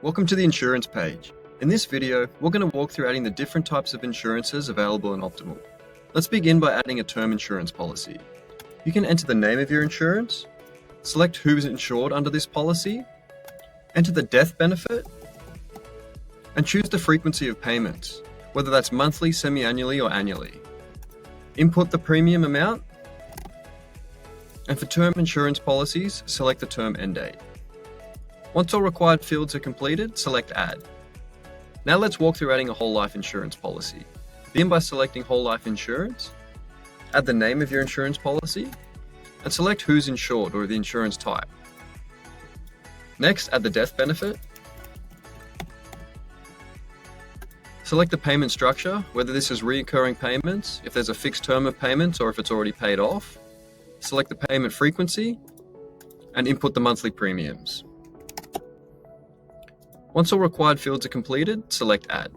Welcome to the insurance page. In this video, we're going to walk through adding the different types of insurances available in Optiml. Let's begin by adding a term insurance policy. You can enter the name of your insurance, select who is insured under this policy, enter the death benefit, and choose the frequency of payments, whether that's monthly, semi-annually, or annually. Input the premium amount, and for term insurance policies, select the term end date. Once all required fields are completed, select Add. Now let's walk through adding a whole life insurance policy. Begin by selecting whole life insurance, add the name of your insurance policy, and select who's insured or the insurance type. Next, add the death benefit. Select the payment structure, whether this is recurring payments, if there's a fixed term of payments, or if it's already paid off. Select the payment frequency, and input the monthly premiums. Once all required fields are completed, select Add.